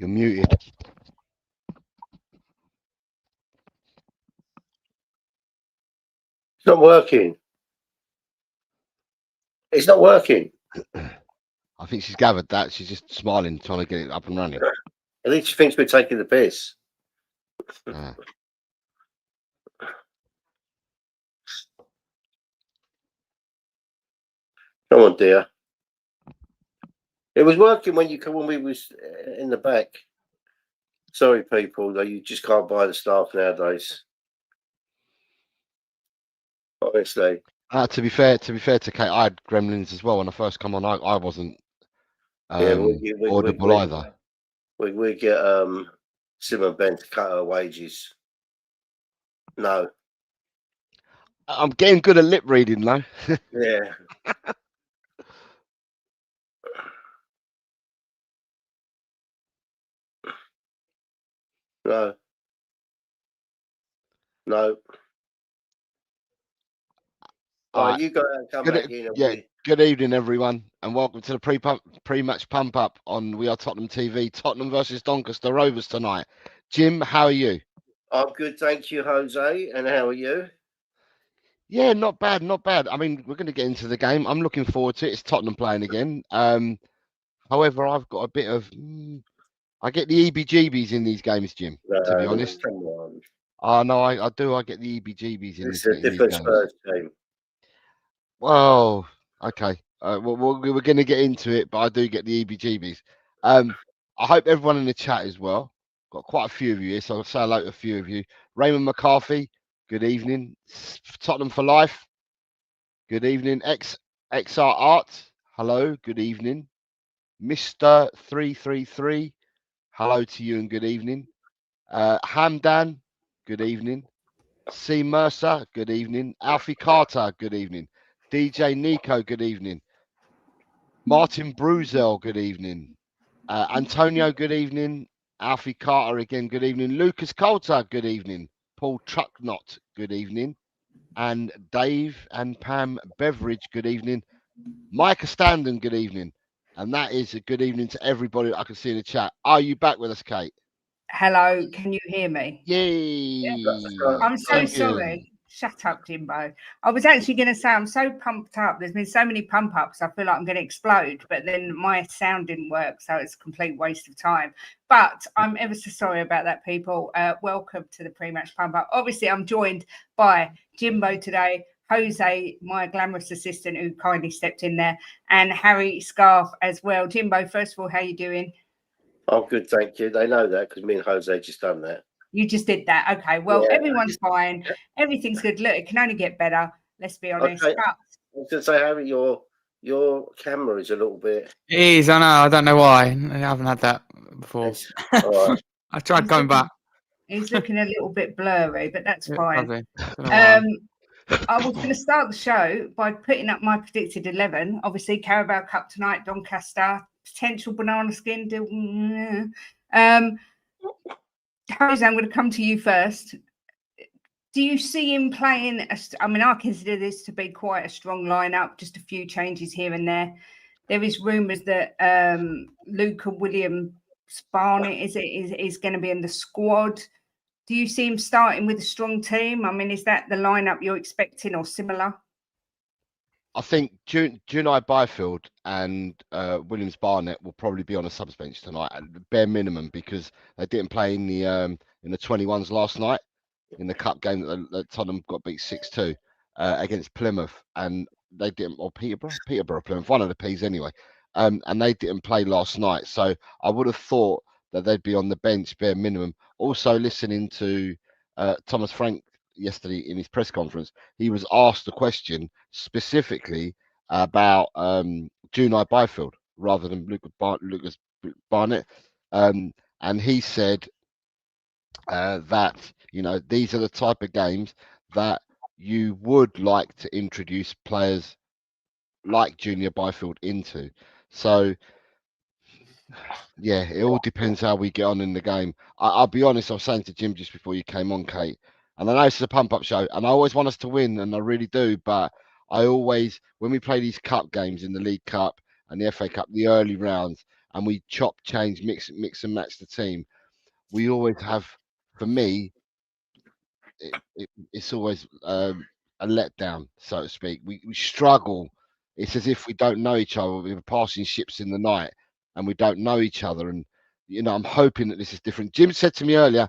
You're muted. It's not working. It's not working. I think she's gathered that. She's just smiling, trying to get it up and running. I think she thinks we're taking the piss. Ah. Come on, dear. It was working when we was in the back. Sorry, people, though you just can't buy the staff nowadays. Honestly. To be fair to Kate, I had gremlins as well when I first come on. I wasn't audible either. We get Sim and Ben to cut our wages. No. I'm getting good at lip reading though. Yeah. No. No. Right, you go and come back in. Yeah, good evening, everyone, and welcome to the pre-match pump up on We Are Tottenham TV. Tottenham versus Doncaster Rovers tonight. Jim, how are you? I'm good, thank you, Jose. And how are you? Yeah, not bad, not bad. I mean, we're going to get into the game. I'm looking forward to it. It's Tottenham playing again. However, I've got a bit of, I get the EBGBs in these games, Jim. To be honest. Come on. Oh no, I do. I get the EBGBs in It's these a different Spurs team. Well, okay. We're going to get into it, but I do get the EBGBs. I hope everyone in the chat as well. Got quite a few of you here, so I'll say hello to a few of you. Raymond McCarthy, good evening. Tottenham for life, good evening. XR Art, hello, good evening. Mr. 333, hello to you and good evening. Hamdan, good evening. C. Mercer, good evening. Alfie Carter, good evening. DJ Nico, good evening. Martin Bruzel, good evening. Antonio, good evening. Alfie Carter again, good evening. Lucas Coulter, good evening. Paul Trucknott, good evening. And Dave and Pam Beveridge, good evening. Micah Standen, good evening. And that is a good evening to everybody I can see in the chat. Are you back with us, Kate? Hello, can you hear me? Yay! Yeah. I'm so sorry. Shut up, Jimbo. I was actually going to say I'm so pumped up. There's been so many pump ups. I feel like I'm going to explode, but then my sound didn't work, so it's a complete waste of time. But I'm ever so sorry about that, people. Welcome to the pre-match pump up. Obviously, I'm joined by Jimbo today, Jose, my glamorous assistant who kindly stepped in there, and Harry Scarf as well. Jimbo, first of all, how are you doing? I'm good, thank you. They know that because me and Jose just done that. You just did that. Okay. Well, yeah, everyone's fine. Everything's good. Look, it can only get better. Let's be honest. Okay. But I was going to say, Harry, your camera is a little bit. It is. I know. I don't know why. I haven't had that before. All right. I tried going back. He's looking a little bit blurry, but that's fine. I was going to start the show by putting up my predicted 11. Obviously, Carabao Cup tonight, Doncaster, potential banana skin. Jose, I'm going to come to you first. Do you see him playing? I mean, I consider this to be quite a strong lineup, just a few changes here and there. There is rumours that Luca Williams Barnett is going to be in the squad. Do you see him starting with a strong team? I mean, is that the lineup you're expecting or similar? I think Junai Byfield and Williams Barnett will probably be on a subs bench tonight at the bare minimum because they didn't play in the 21s last night in the cup game that Tottenham got beat 6-2 against Plymouth, and they didn't, or Peterborough Plymouth, one of the P's anyway, and they didn't play last night. So I would have thought that they'd be on the bench bare minimum. Also, listening to Thomas Frank yesterday in his press conference, he was asked a question specifically about Junai Byfield rather than Lucas Barnett, and he said that these are the type of games that you would like to introduce players like Junior Byfield into. So yeah, it all depends how we get on in the game. I'll be honest, I was saying to Jim just before you came on, Kate, and I know this is a pump-up show, and I always want us to win, and I really do, but I always, when we play these cup games in the League Cup and the FA Cup, the early rounds, and we chop, change, mix and match the team, we always have, for me, it's always a letdown, so to speak. We struggle. It's as if we don't know each other. We're passing ships in the night, and we don't know each other. And I'm hoping that this is different. Jim said to me earlier,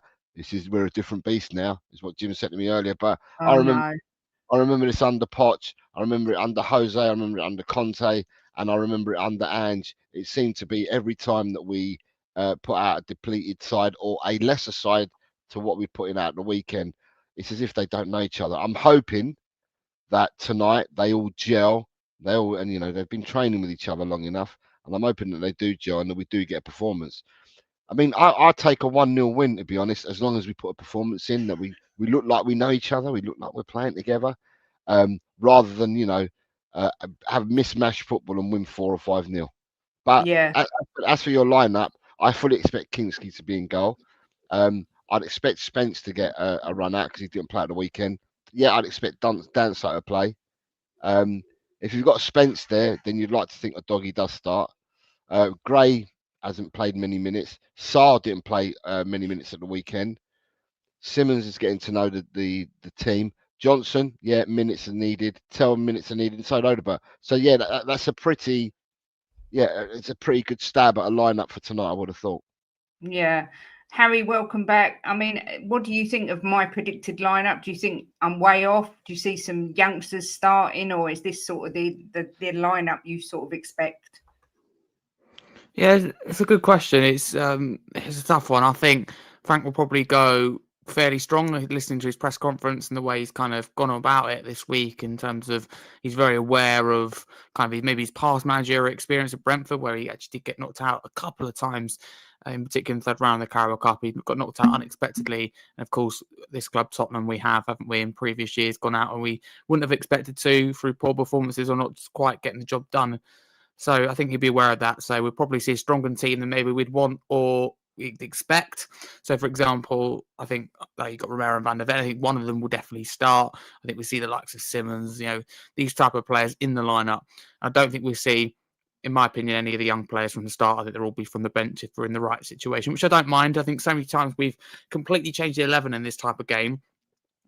we're a different beast now. Is what Jim said to me earlier. But I remember this under Poch. I remember it under Jose. I remember it under Conte, and I remember it under Ange. It seemed to be every time that we put out a depleted side or a lesser side to what we're putting out the weekend. It's as if they don't know each other. I'm hoping that tonight they all gel. They've been training with each other long enough, and I'm hoping that they do gel and that we do get a performance. I mean, I take a 1-0 win, to be honest, as long as we put a performance in that we look like we know each other, we look like we're playing together, rather than have mismatched football and win 4 or 5-0. But as for your lineup, I fully expect Kingsley to be in goal. I'd expect Spence to get a run out because he didn't play at the weekend. Yeah, I'd expect Danso to play. If you've got Spence there, then you'd like to think a Doggy does start. Gray hasn't played many minutes. Sarr didn't play many minutes at the weekend. Simmons is getting to know the team. Johnson, minutes are needed. 10 minutes are needed. And so Odegaard. So that's it's a pretty good stab at a lineup for tonight, I would have thought. Yeah. Harry, welcome back. I mean, what do you think of my predicted lineup? Do you think I'm way off? Do you see some youngsters starting, or is this sort of the lineup you sort of expect? Yeah, it's a good question. It's a tough one. I think Frank will probably go fairly strong listening to his press conference and the way he's kind of gone about it this week, in terms of he's very aware of kind of maybe his past managerial experience at Brentford, where he actually did get knocked out a couple of times, in particular in the third round of the Carabao Cup. He got knocked out unexpectedly. And of course, this club, Tottenham, haven't we, in previous years gone out and we wouldn't have expected to, through poor performances or not quite getting the job done. So I think he'd be aware of that. So we'll probably see a stronger team than maybe we'd want or we'd expect. So, for example, I think you've got Romero and Van der Ven. I think one of them will definitely start. I think we see the likes of Simmons, these type of players in the lineup. I don't think we see, in my opinion, any of the young players from the start. I think they'll all be from the bench if we're in the right situation, which I don't mind. I think so many times we've completely changed the 11 in this type of game,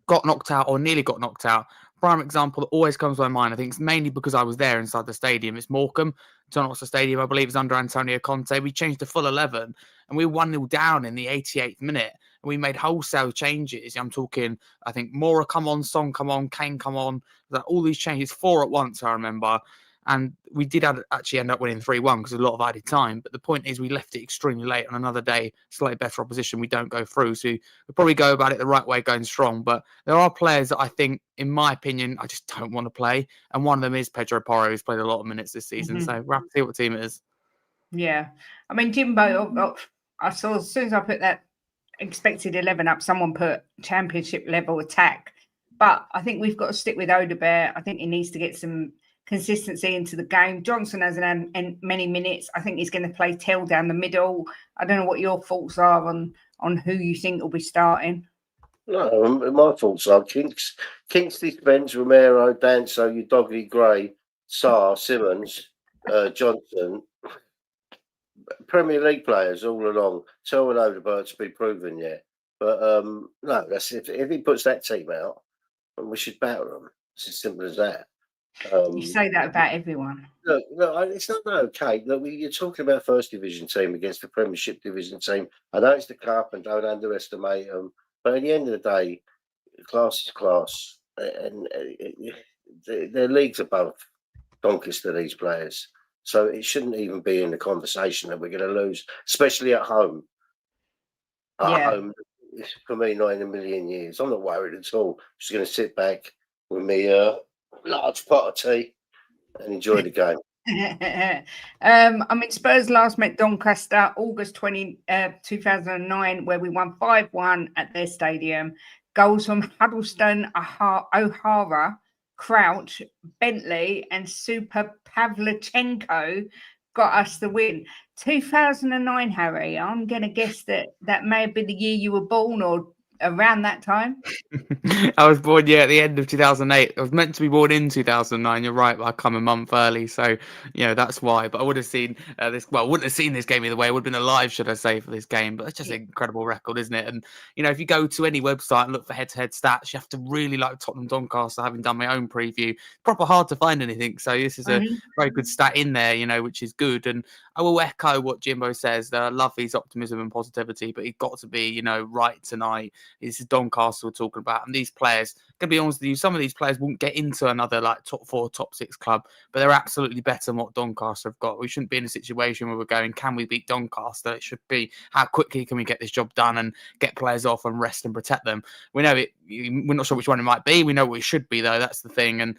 got knocked out or nearly got knocked out. Prime example that always comes to my mind, I think it's mainly because I was there inside the stadium. It's Morecambe, Tottenham Hotspur Stadium. I believe it's under Antonio Conte. We changed the full 11 and we were 1-0 down in the 88th minute. And we made wholesale changes. I'm talking, I think, Mora come on, Son come on, Kane come on. All these changes, 4 at once, I remember. And we did actually end up winning 3-1 because a lot of added time. But the point is we left it extremely late on another day, slightly better opposition. We don't go through. So we'll probably go about it the right way, going strong. But there are players that I think, in my opinion, I just don't want to play. And one of them is Pedro Porro, who's played a lot of minutes this season. Mm-hmm. So we'll have to see what team it is. Yeah. I mean, Jimbo, I saw as soon as I put that expected 11 up, someone put championship level attack. But I think we've got to stick with Odegaard. I think he needs to get some consistency into the game. Johnson hasn't had many minutes. I think he's going to play Tell down the middle. I don't know what your thoughts are on who you think will be starting. No, my thoughts are Kingsley, Spence, Romero, Danso, Udogie, Gray, Sarr, Simmons, Johnson. Premier League players all along. Tell Odegaard to be proven yet. But no, that's if he puts that team out, we should batter them. It's as simple as that. You say that about everyone. Look, it's not okay. Look, you're talking about first division team against the Premiership division team. I know it's the cup, and don't underestimate them. But at the end of the day, class is class, and their leagues above Doncaster, these players. So it shouldn't even be in the conversation that we're going to lose, especially at home. At home, for me, not in a million years. I'm not worried at all. I'm just going to sit back with me large pot of tea and enjoy the game. I mean, Spurs last met Doncaster August 2009, where we won 5-1 at their stadium. Goals from Huddleston, O'Hara, Crouch, Bentley, and Super Pavlyuchenko got us the win. 2009, Harry, I'm going to guess that may have been the year you were born, or around that time? I was born at the end of 2008. I was meant to be born in 2009. You're right, but I come a month early, so that's why. But I would have seen this. Well, I wouldn't have seen this game either way. I would have been alive, should I say, for this game. But it's just an incredible record, isn't it? And if you go to any website and look for head-to-head stats, you have to really like Tottenham Doncaster. Having done my own preview, proper hard to find anything. So this is a very good stat in there, which is good. And I will echo what Jimbo says. I love his optimism and positivity, but he's got to be, right tonight. This is Doncaster we're talking about, and these players, gonna be honest with you, some of these players won't get into another like top 4, top 6 club, but they're absolutely better than what Doncaster have got. We shouldn't be in a situation where we're going, can we beat Doncaster? It should be, how quickly can we get this job done and get players off and rest and protect them? We know it. We're not sure which one it might be. We know what it should be, though. That's the thing. And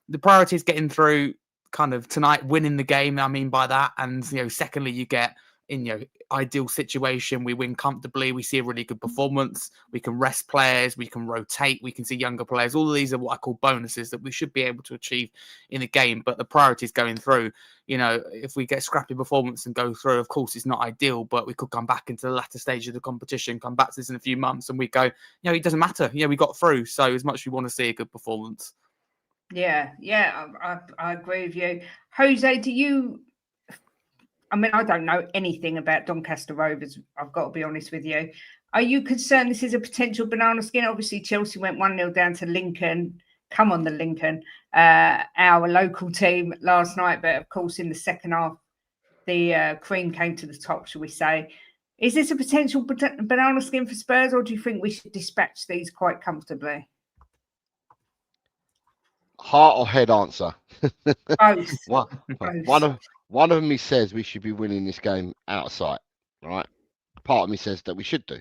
the priority is getting through kind of tonight, winning the game. I mean by that. And secondly, you get in ideal situation, we win comfortably, we see a really good performance, we can rest players, we can rotate, we can see younger players. All of these are what I call bonuses that we should be able to achieve in the game, but the priority is going through. If we get scrappy performance and go through, of course it's not ideal, but we could come back into the latter stage of the competition, come back to this in a few months, and we go, it doesn't matter, we got through. So as much as we want to see a good performance. I agree with you. Jose, do you, I don't know anything about Doncaster Rovers, I've got to be honest with you. Are you concerned this is a potential banana skin? Obviously, Chelsea went 1-0 down to Lincoln. Come on, the Lincoln, our local team last night. But, of course, in the second half, the cream came to the top, shall we say. Is this a potential banana skin for Spurs, or do you think we should dispatch these quite comfortably? Heart or head answer? Both. Both. One of me says we should be winning this game outside, right? Part of me says that we should do.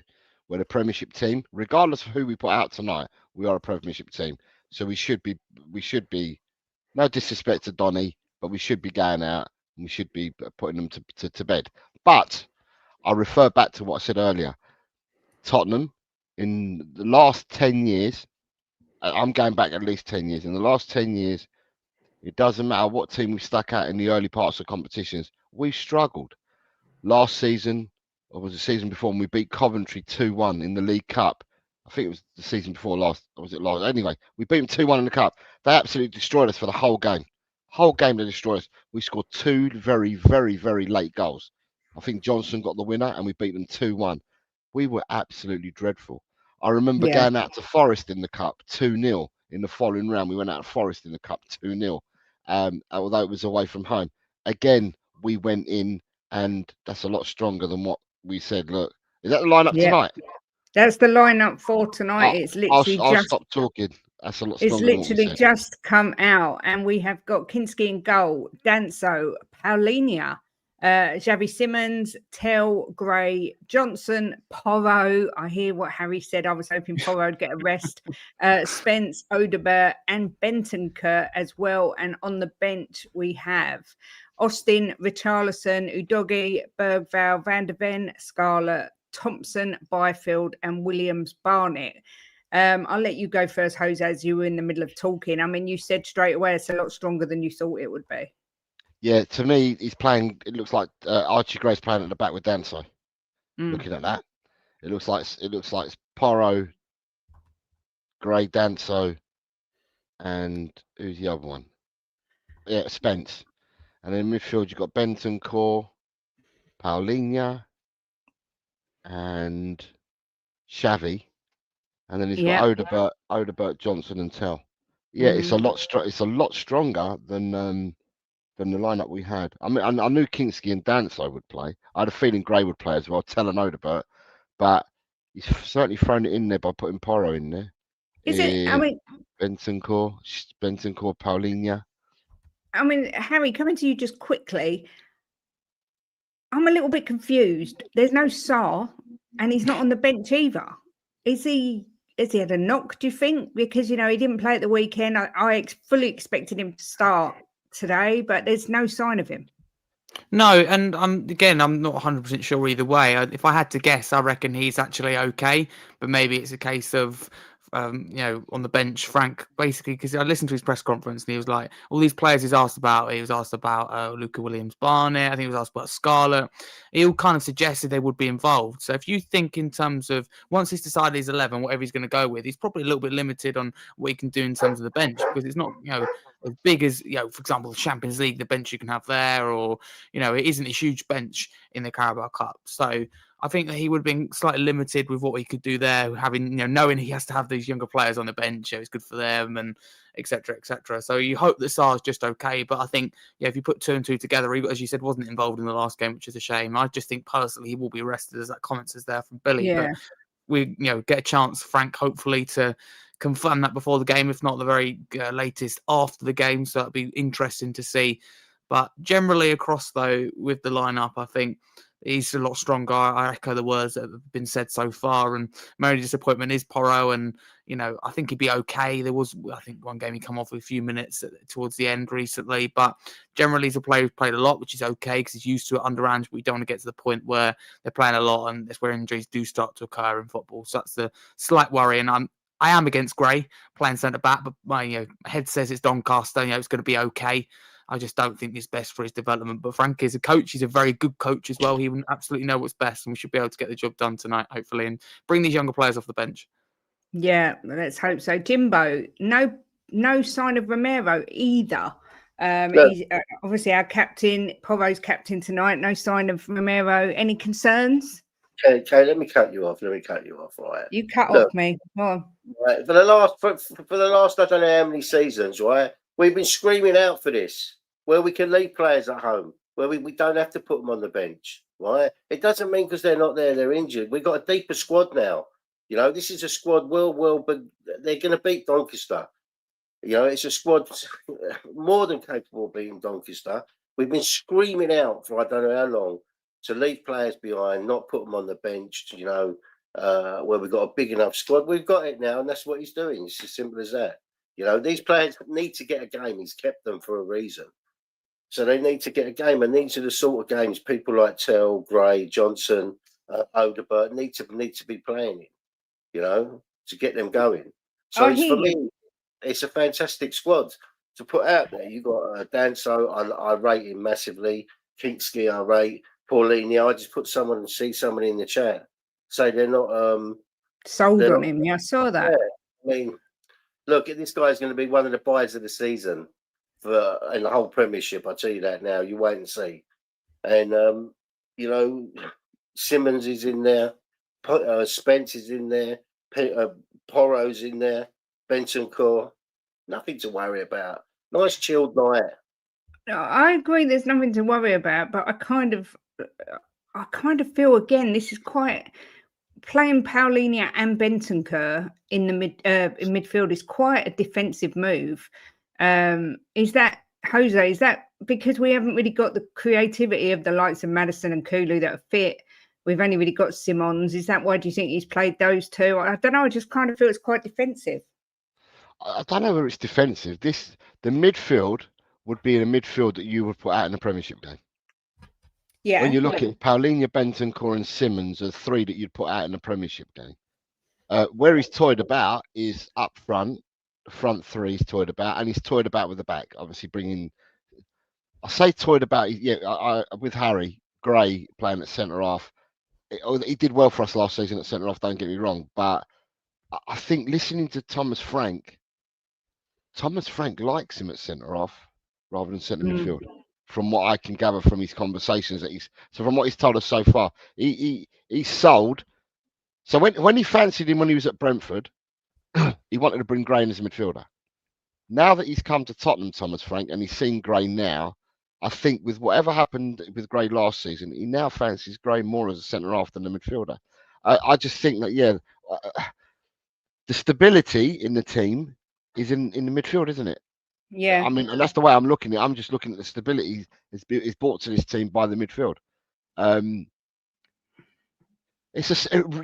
We're a Premiership team, regardless of who we put out tonight. We are a Premiership team, so we should be. No disrespect to Donny, but we should be going out and we should be putting them to bed. But I refer back to what I said earlier. Tottenham, in the last 10 years, I'm going back at least 10 years. In the last 10 years, it doesn't matter what team we stuck out in the early parts of competitions. We've struggled. Last season, or was the season before, when we beat Coventry 2-1 in the League Cup. I think it was the season before last. Or was it last? Anyway, we beat them 2-1 in the Cup. They absolutely destroyed us for the whole game. Whole game they destroyed us. We scored 2 very, very, very late goals. I think Johnson got the winner and we beat them 2-1. We were absolutely dreadful. I remember going out to Forest in the Cup 2-0 in the following round. We went out to Forest in the Cup 2-0. Although it was away from home. Again, we went in, and that's a lot stronger than what we said. Look, is that the lineup tonight? That's the lineup for tonight. It's literally I'll stop talking. That's a lot stronger. It's literally just come out, and we have got Kinski in goal, Danso, Paulinho, Xavi Simons, Tell, Gray, Johnson, Porro. I hear what Harry said. I was hoping Porro would get a rest. Spence, Odegaard, and Bentancur as well. And on the bench, we have Austin, Richarlison, Udogi, Bergvall, Van der Ven, Scarlett, Thompson, Byfield, and Williams Barnett. I'll let you go first, Jose, as you were in the middle of talking. I mean, you said straight away it's a lot stronger than you thought it would be. Yeah, to me, he's playing. It looks like Archie Gray's playing at the back with Danso. Looking at that, it looks like it's Porro, Gray, Danso, and who's the other one? Yeah, Spence. And then in midfield, you've got Bentancur, Paulinho, and Xavi. And then he's got Odegaard, Johnson, and Tell. Yeah, it's a lot stronger than the lineup we had. I mean, I knew Kinski and Danso would play. I had a feeling Gray would play as well, Tell and Odegaard, but he's certainly thrown it in there by putting Porro in there. Is it? I mean, Bentancur, Paulinho. I mean, Harry, coming to you just quickly, I'm a little bit confused. There's no Sarr, and he's not on the bench either. Is he had a knock, do you think? Because, he didn't play at the weekend. I fully expected him to start today, but there's no sign of him. No, and I'm not 100% sure either way. If I had to guess, I reckon he's actually okay, but maybe it's a case of on the bench, Frank, basically, because I listened to his press conference and he was like, all these players he was asked about Luca Williams-Barnett, I think he was asked about Scarlett. He all kind of suggested they would be involved. So if you think in terms of, once he's decided his 11, whatever he's going to go with, he's probably a little bit limited on what he can do in terms of the bench, because it's not, as big as, for example, the Champions League, the bench you can have there, or, it isn't a huge bench in the Carabao Cup. So I think that he would have been slightly limited with what he could do there, having, knowing he has to have these younger players on the bench. It's good for them, and etc. etc. So you hope that Sarr's just okay. But I think, if you put 2 and 2 together, he, as you said, wasn't involved in the last game, which is a shame. I just think personally he will be rested, as that comment is there from Billy. Yeah. But we, get a chance, Frank, hopefully to confirm that before the game, if not the very latest after the game. So it'll be interesting to see. But generally across, though, with the lineup, I think he's a lot stronger. I echo the words that have been said so far. And my only disappointment is Porro. And, I think he'd be okay. There was, I think, one game he come off with a few minutes towards the end recently. But generally, he's a player who's played a lot, which is okay because he's used to it under Ange. But we don't want to get to the point where they're playing a lot, and that's where injuries do start to occur in football. So that's the slight worry. And I am against Gray playing centre back, but my head says it's Doncaster. It's going to be okay. I just don't think it's best for his development. But Frank is a coach. He's a very good coach as well. He would absolutely know what's best, and we should be able to get the job done tonight, hopefully, and bring these younger players off the bench. Yeah, let's hope so. Jimbo, no sign of Romero either. No. He's obviously our captain, Porro's captain tonight. No sign of Romero. Any concerns? Okay, let me cut you off. Right? You cut off me. Come on. Right. For the last, I don't know how many seasons, right? We've been screaming out for this, where we can leave players at home, where we don't have to put them on the bench, right? It doesn't mean because they're not there, they're injured. We've got a deeper squad now. This is a squad but they're going to beat Doncaster. It's a squad more than capable of beating Doncaster. We've been screaming out for I don't know how long to leave players behind, not put them on the bench, where we've got a big enough squad. We've got it now, and that's what he's doing. It's as simple as that. These players need to get a game. He's kept them for a reason. So they need to get a game, and these are the sort of games people like Tell, Gray, Johnson, Odegaard need to be playing in, to get them going. So for me, it's a fantastic squad to put out there. You've got Danso, I rate him massively. Kinksky, I rate. Paulini, I just put someone in the chat. Say they're not sold on him. Yeah, I saw that. Yeah, I mean, look, this guy's going to be one of the buys of the season in the whole Premiership. I'll tell you that now. You wait and see. And Simmons is in there. Spence is in there. Porro's in there. Bentancur. Nothing to worry about. Nice chilled night. I agree. There's nothing to worry about, but I kind of feel again this is quite playing Paulinho and Bentancur in midfield is quite a defensive move. Is that Jose? Is that because we haven't really got the creativity of the likes of Maddison and Kulu that are fit? We've only really got Simons. Is that why do you think he's played those two? I don't know. I just kind of feel it's quite defensive. I don't know whether it's defensive. The midfield would be in a midfield that you would put out in a Premiership game. Yeah. When you look at Paulinho, Bentancur and Simmons are three that you'd put out in a Premiership game. Where he's toyed about is up front. The front three he's toyed about, and he's toyed about with the back. Obviously bringing... I say toyed about, yeah, with Harry Gray playing at centre-half. He did well for us last season at centre-half, don't get me wrong. But I think listening to Thomas Frank likes him at centre-half rather than centre midfield. From what I can gather from his conversations from what he's told us so far, he's sold. So when he fancied him when he was at Brentford, he wanted to bring Gray in as a midfielder. Now that he's come to Tottenham, Thomas Frank, and he's seen Gray now, I think with whatever happened with Gray last season, he now fancies Gray more as a centre half than a midfielder. I just think that the stability in the team is in the midfield, isn't it? Yeah. I mean, and that's the way I'm looking at it. I'm just looking at the stability is brought to this team by the midfield. Do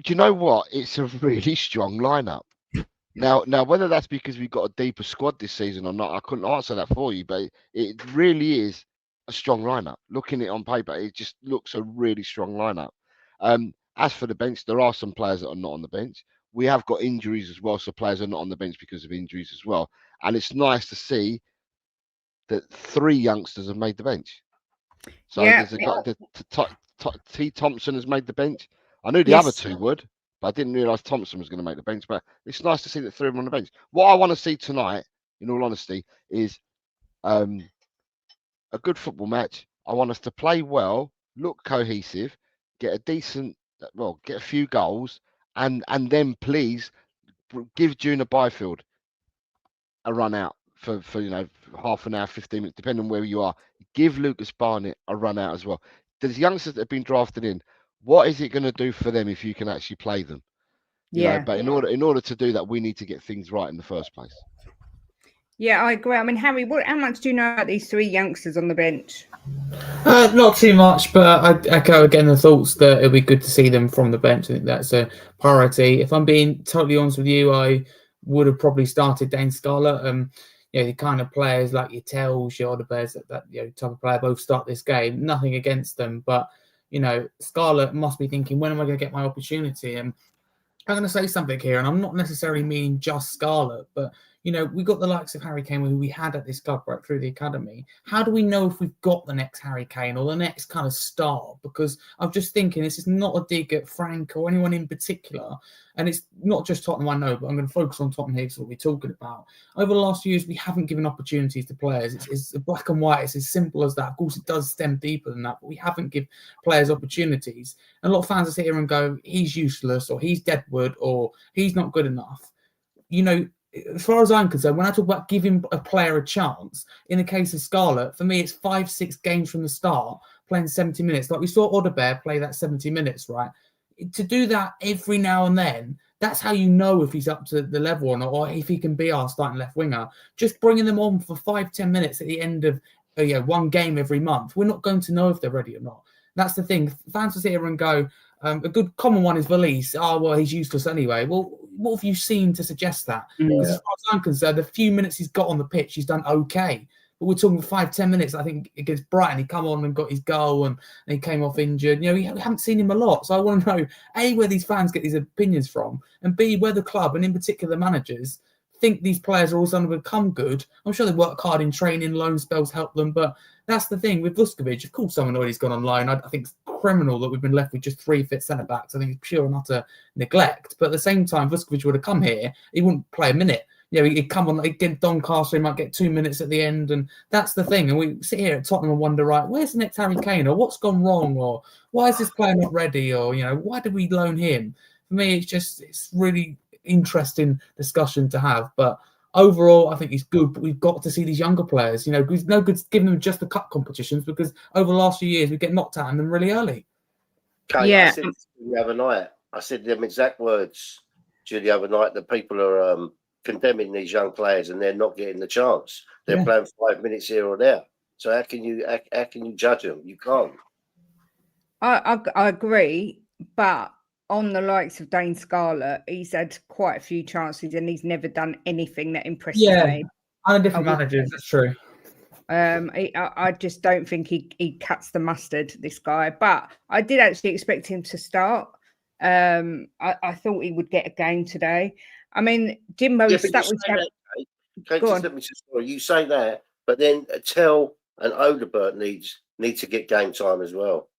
you know what? It's a really strong lineup. Now, whether that's because we've got a deeper squad this season or not, I couldn't answer that for you. But it really is a strong lineup. Looking at it on paper, it just looks a really strong lineup. As for the bench, there are some players that are not on the bench. we have got injuries as well, so players are not on the bench because of injuries as well. And it's nice to see that 3 youngsters have made the bench. So there's a guy, T. Thompson has made the bench. I knew the other 2 would, but I didn't realise Thompson was going to make the bench. But it's nice to see that 3 of them on the bench. What I want to see tonight, in all honesty, is a good football match. I want us to play well, look cohesive, get a few goals, and then please give Juna Byfield a run out for half an hour, 15 minutes, depending on where you are. Give Lucas Barnett a run out as well. There's youngsters that have been drafted in. What is it going to do for them if you can actually play them? You know, but in order to do that, we need to get things right in the first place. Yeah, I agree. I mean, Harry, how much do you know about these 3 youngsters on the bench? Not too much, but I echo again the thoughts that it'll be good to see them from the bench. I think that's a priority. If I'm being totally honest with you, I would have probably started Dane Scarlett. The kind of players like your Tells, your Odebears, that type of player both start this game. Nothing against them, but Scarlett must be thinking, when am I going to get my opportunity? And I'm going to say something here, and I'm not necessarily meaning just Scarlett, but we got the likes of Harry Kane who we had at this club right through the academy. How do we know if we've got the next Harry Kane or the next kind of star? Because I'm just thinking this is not a dig at Frank or anyone in particular. And it's not just Tottenham, I know, but I'm going to focus on Tottenham here because what we're talking about. Over the last few years, we haven't given opportunities to players. It's black and white. It's as simple as that. Of course, it does stem deeper than that, but we haven't given players opportunities. And a lot of fans will sit here and go, he's useless, or he's deadwood, or he's not good enough. As far as I'm concerned, when I talk about giving a player a chance, in the case of Scarlett, for me, it's 5-6 games from the start, playing 70 minutes. Like we saw Odebear play that 70 minutes, right? To do that every now and then, that's how you know if he's up to the level or not, or if he can be our starting left winger. Just bringing them on for 5-10 minutes at the end of one game every month, we're not going to know if they're ready or not. That's the thing. Fans will sit here and go, a good common one is Valise. Oh, well, he's useless anyway. Well, what have you seen to suggest that? Because as far as I'm concerned, the few minutes he's got on the pitch, he's done okay. But we're talking 5-10 minutes. I think against Brighton, he come on and got his goal and he came off injured. We haven't seen him a lot. So I want to know, A, where these fans get these opinions from, and B, where the club, and in particular the managers, think these players are all suddenly going to become good. I'm sure they work hard in training, loan spells help them, but that's the thing with Vuskovic. Of course, someone already has gone on loan. I think it's criminal that we've been left with just 3 fit centre backs. I think it's pure and utter neglect. But at the same time, Vuskovic would have come here, he wouldn't play a minute. He'd come on against Doncaster, he might get 2 minutes at the end, and that's the thing. And we sit here at Tottenham and wonder, right, where's the next Harry Kane, or what's gone wrong, or why is this player not ready, or why did we loan him? For me, it's really interesting discussion to have, but overall, I think he's good, but we've got to see these younger players. It's no good giving them just the cup competitions because over the last few years, we get knocked out in them really early. Okay, I said the other night, I said them exact words to the other night that people are condemning these young players and they're not getting the chance. They're playing 5 minutes here or there. So how can you judge them? You can't. I agree, but on the likes of Dane Scarlett, he's had quite a few chances and he's never done anything that impresses me. And different managers, that's true. I just don't think he cuts the mustard, this guy. But I did actually expect him to start. I thought he would get a game today. I mean, Jimbo is stuck with you say that, but then Tell and Odebert need to get game time as well.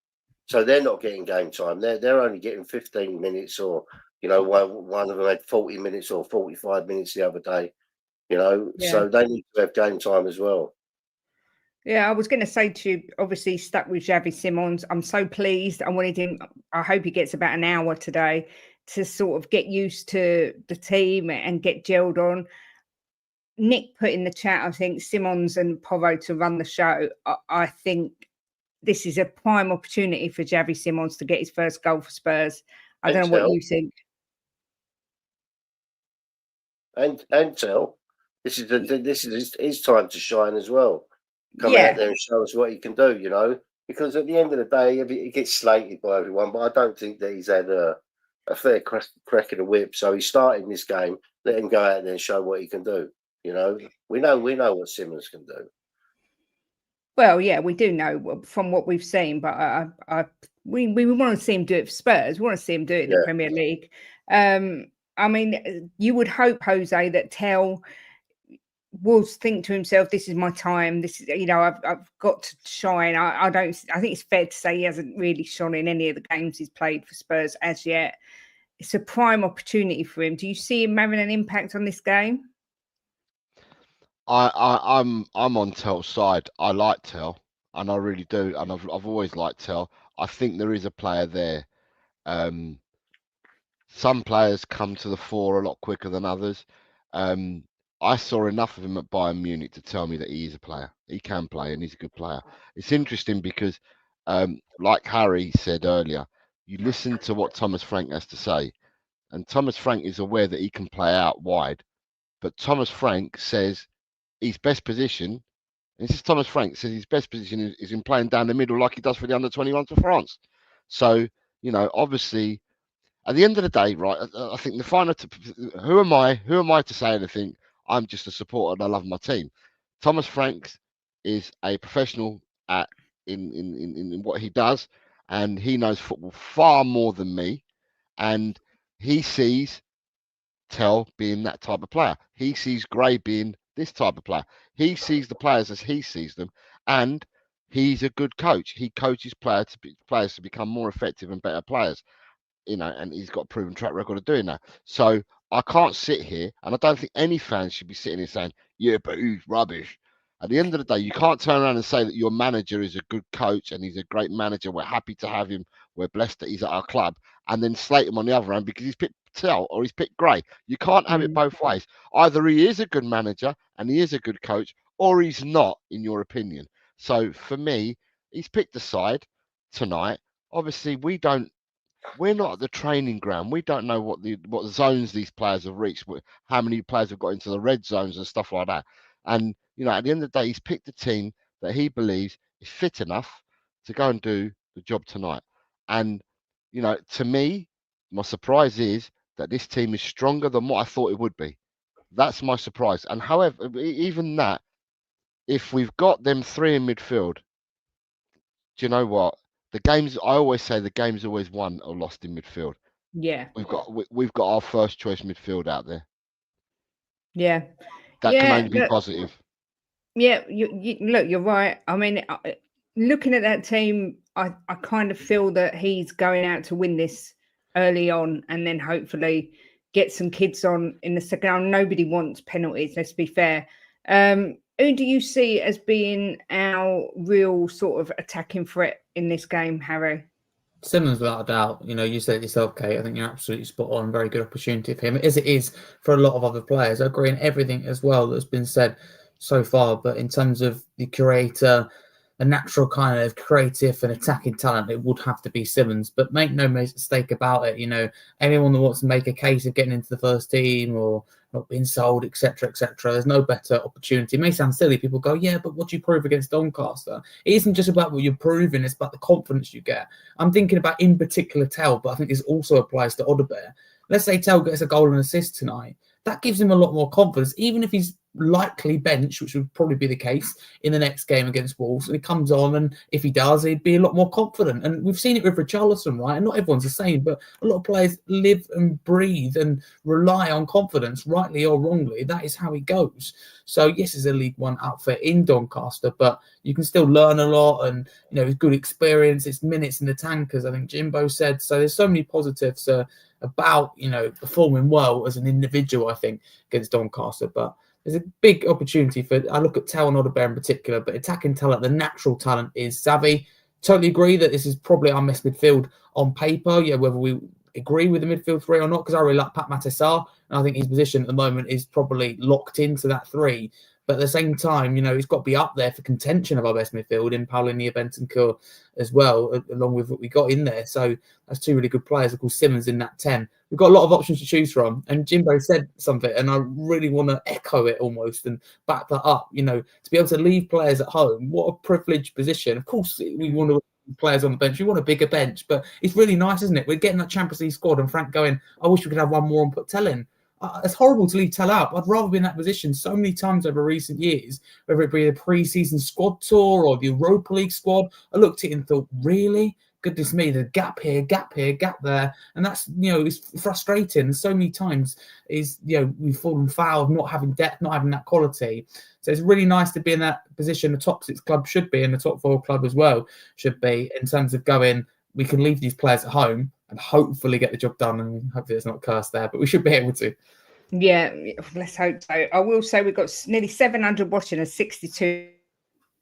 So they're not getting game time. They're only getting 15 minutes, or one of them had 40 minutes or 45 minutes the other day. So they need to have game time as well. Yeah, I was going to say to you, obviously stuck with Xavi Simons. I'm so pleased. I hope he gets about an hour today to sort of get used to the team and get gelled on. Nick put in the chat, I think, Simons and Porro to run the show. I think this is a prime opportunity for Xavi Simons to get his first goal for Spurs. I don't know what you think. And Tell, this is his time to shine as well. Come out there and show us what he can do, because at the end of the day, he gets slated by everyone, but I don't think that he's had a fair crack of the whip. So he's starting this game. Let him go out there and show what he can do. We know what Simons can do. Well, yeah, we do know from what we've seen, but we want to see him do it for Spurs. We want to see him do it in the Premier League. I mean, you would hope, Jose, that Tell will think to himself, "This is my time. This is, I've got to shine." I don't. I think it's fair to say he hasn't really shone in any of the games he's played for Spurs as yet. It's a prime opportunity for him. Do you see him having an impact on this game? I'm on Tell's side. I like Tell, and I really do, and I've always liked Tell. I think there is a player there. Some players come to the fore a lot quicker than others. Um, I saw enough of him at Bayern Munich to tell me that he is a player. He can play, and he's a good player. It's interesting because, like Harry said earlier, you listen to what Thomas Frank has to say, and Thomas Frank is aware that he can play out wide. But Thomas Frank says his best position, and this is Thomas Frank, says his best position is in playing down the middle like he does for the under-21s for France. So, obviously, at the end of the day, right, I think the final. Who am I? Who am I to say anything? I'm just a supporter and I love my team. Thomas Franks is a professional in what he does, and he knows football far more than me. And he sees Tell being that type of player. He sees Gray being this type of player. He sees the players as he sees them, and he's a good coach. He coaches players to become more effective and better players. And he's got a proven track record of doing that. So I can't sit here, and I don't think any fans should be sitting here saying, "Yeah, but he's rubbish." At the end of the day, you can't turn around and say that your manager is a good coach and he's a great manager. We're happy to have him. We're blessed that he's at our club, and then slate him on the other end because he's picked Tell or he's picked Gray. You can't have it both ways. Either he is a good manager and he is a good coach, or he's not, in your opinion. So for me, he's picked a side tonight. Obviously, we're not at the training ground. We don't know what zones these players have reached, how many players have got into the red zones and stuff like that. And at the end of the day, he's picked a team that he believes is fit enough to go and do the job tonight. And to me, my surprise is that this team is stronger than what I thought it would be. That's my surprise. And however, even that, if we've got them three in midfield, do you know what? I always say the game's always won or lost in midfield. Yeah. We've got our first choice midfield out there. Yeah. That can only be positive. Yeah, look, you're right. I mean, looking at that team, I kind of feel that he's going out to win this early on and then hopefully get some kids on in the second round. Nobody wants penalties, let's be fair. Who do you see as being our real sort of attacking threat in this game, Harry? Simmons, without a doubt. You said it yourself, Kate. I think you're absolutely spot on. Very good opportunity for him, as it is for a lot of other players. I agree in everything as well that's been said so far. But in terms of the creator, a natural kind of creative and attacking talent, it would have to be Simmons. But make no mistake about it, anyone that wants to make a case of getting into the first team or not being sold, etc., there's no better opportunity. It may sound silly. People go, yeah, but what do you prove against Doncaster? It isn't just about what you're proving, it's about the confidence you get. I'm thinking about, in particular, Tell, but I think this also applies to Odebear. Let's say Tell gets a goal and assist tonight. That gives him a lot more confidence, even if he's likely bench, which would probably be the case in the next game against Wolves. And he comes on, and if he does, he'd be a lot more confident. And we've seen it with Richarlison, right? And not everyone's the same, but a lot of players live and breathe and rely on confidence, rightly or wrongly. That is how it goes. So yes, it's a League One outfit in Doncaster, but you can still learn a lot, and it's good experience. It's minutes in the tank, as I think Jimbo said. So there's so many positives about performing well as an individual, I think, against Doncaster. But there's a big opportunity I look at Tell and Odebear in particular, but attacking talent, the natural talent is Xavi. Totally agree that this is probably our best midfield on paper. Yeah, whether we agree with the midfield three or not, because I really like Pat Matessar, and I think his position at the moment is probably locked into that three. But at the same time, he's got to be up there for contention of our best midfield in Paulinho Bentancur as well, along with what we got in there. So that's two really good players. Of course, Simmons in that 10. We've got a lot of options to choose from. And Jimbo said something, and I really want to echo it almost and back that up. To be able to leave players at home, what a privileged position. Of course, we want to players on the bench. We want a bigger bench, but it's really nice, isn't it? We're getting that Champions League squad, and Frank going, I wish we could have one more and put Tell in. It's horrible to leave Tell out. I'd rather be in that position so many times over recent years, whether it be the pre-season squad tour or the Europa League squad. I looked at it and thought, really? goodness me, the gap here, gap there. And that's, it's frustrating. So many times we've fallen foul of not having depth, not having that quality. So it's really nice to be in that position. The top 6 club should be, and the top 4 club as well should be, in terms of going, we can leave these players at home and hopefully get the job done. And hopefully it's not cursed there, but we should be able to. Yeah, let's hope so. I will say we've got nearly 700 watching and 62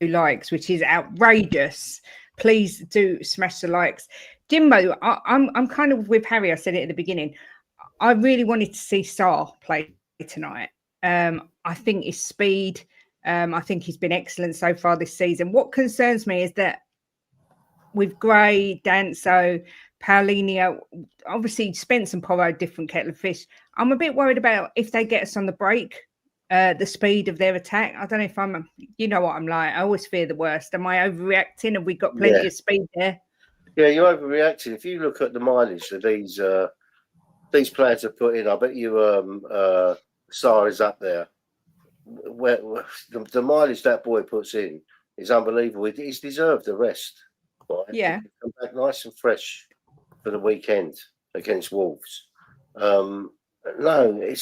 likes, which is outrageous. Please do smash the likes. Jimbo, I'm kind of with Harry. I said it at the beginning. I really wanted to see Sarr play tonight. I think his speed, I think he's been excellent so far this season. What concerns me is that with Gray, Danso, Paulinho, obviously Spence and Porro, different kettle of fish. I'm a bit worried about if they get us on the break, the speed of their attack. I don't know if I'm, you know what I'm like. I always fear the worst. Am I overreacting? Have we got plenty of speed there? Yeah, you're overreacting. If you look at the mileage that these players have put in, I bet you Sarr is up there. Where the mileage that boy puts in is unbelievable. He's deserved the rest. Right? Yeah. He come back nice and fresh for the weekend against Wolves. No,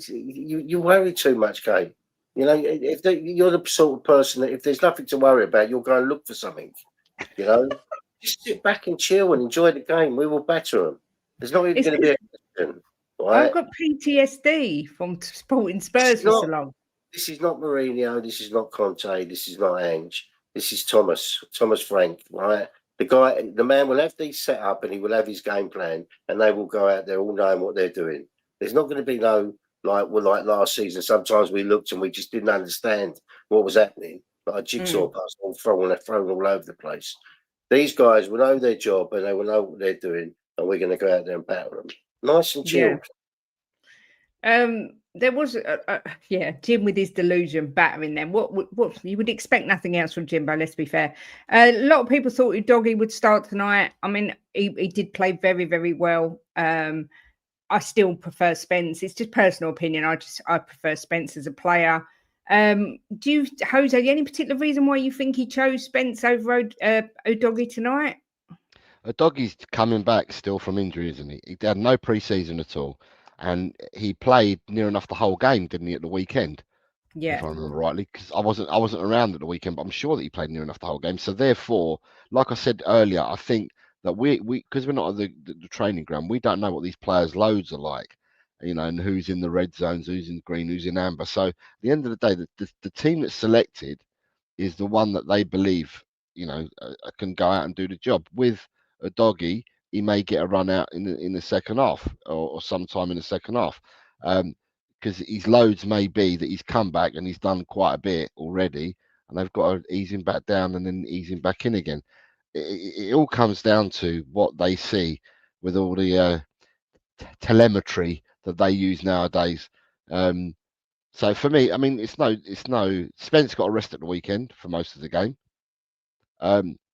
you worry too much, Kate. If you're the sort of person that if there's nothing to worry about, you'll go and look for something. Just sit back and chill and enjoy the game. We will batter them. There's not even going to be a question. Right? I've got PTSD from supporting Spurs for so long. This is not Mourinho. This is not Conte. This is not Ange. This is Thomas Frank. Right? The man will have these set up and he will have his game plan, and they will go out there all knowing what they're doing. There's not going to be no like last season. Sometimes we looked and we just didn't understand what was happening, like a jigsaw puzzle thrown all over the place. These guys will know their job and they will know what they're doing, and we're going to go out there and batter them. Nice and chilled. There was Jim with his delusion battering them. What you would expect nothing else from Jimbo, let's be fair. A lot of people thought Doggy would start tonight. I mean, he did play very, very well. I still prefer Spence. It's just personal opinion. I prefer Spence as a player. Jose, any particular reason why you think he chose Spence over Udogie tonight? Udoggie's coming back still from injury, isn't he? He had no pre-season at all, and he played near enough the whole game, didn't he, at the weekend? Yeah, if I remember rightly, because I wasn't around at the weekend, but I'm sure that he played near enough the whole game. So therefore, like I said earlier, I think that we because we're not at the training ground, we don't know what these players' loads are like, and who's in the red zones, who's in green, who's in amber. So at the end of the day, the team that's selected is the one that they believe, can go out and do the job. With Udogie, he may get a run out in the second half or sometime in the second half. Because his loads may be that he's come back and he's done quite a bit already, and they've got to ease him back down and then ease him back in again. It all comes down to what they see with all the telemetry that they use nowadays. So for me, I mean, it's no. Spence got a rest at the weekend for most of the game.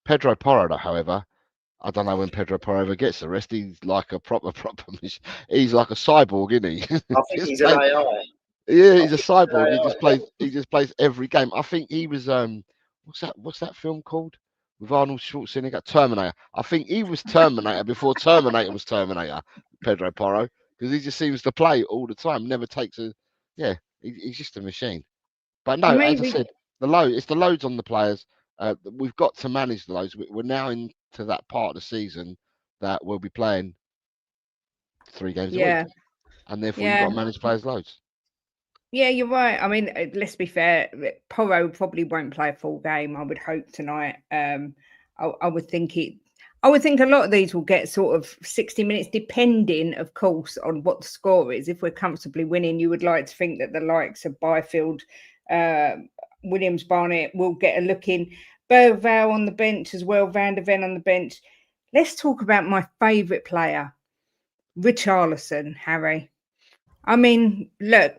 Pedro Porro, however, I don't know when Pedro Porro ever gets the rest. He's like a proper. He's like a cyborg, isn't he? I think he's an AI. Yeah, he's a cyborg. He just plays every game. I think he was what's that film called with Arnold Schwarzenegger? Terminator. I think he was Terminator before Terminator was Terminator. Pedro Porro, because he just seems to play all the time. Never takes a. Yeah, he's just a machine. But no, as I said, it's the loads on the players. We've got to manage the loads. We're now into that part of the season that we'll be playing 3 games a week, and therefore you've got to manage players' loads. Yeah, you're right. I mean, let's be fair. Porro probably won't play a full game, I would hope, tonight. I would think a lot of these will get sort of 60 minutes, depending, of course, on what the score is. If we're comfortably winning, you would like to think that the likes of Byfield, Williams, Barnett will get a look in. Bergvall on the bench as well, Van der Ven on the bench. Let's talk about my favourite player, Richarlison, Harry. I mean, look,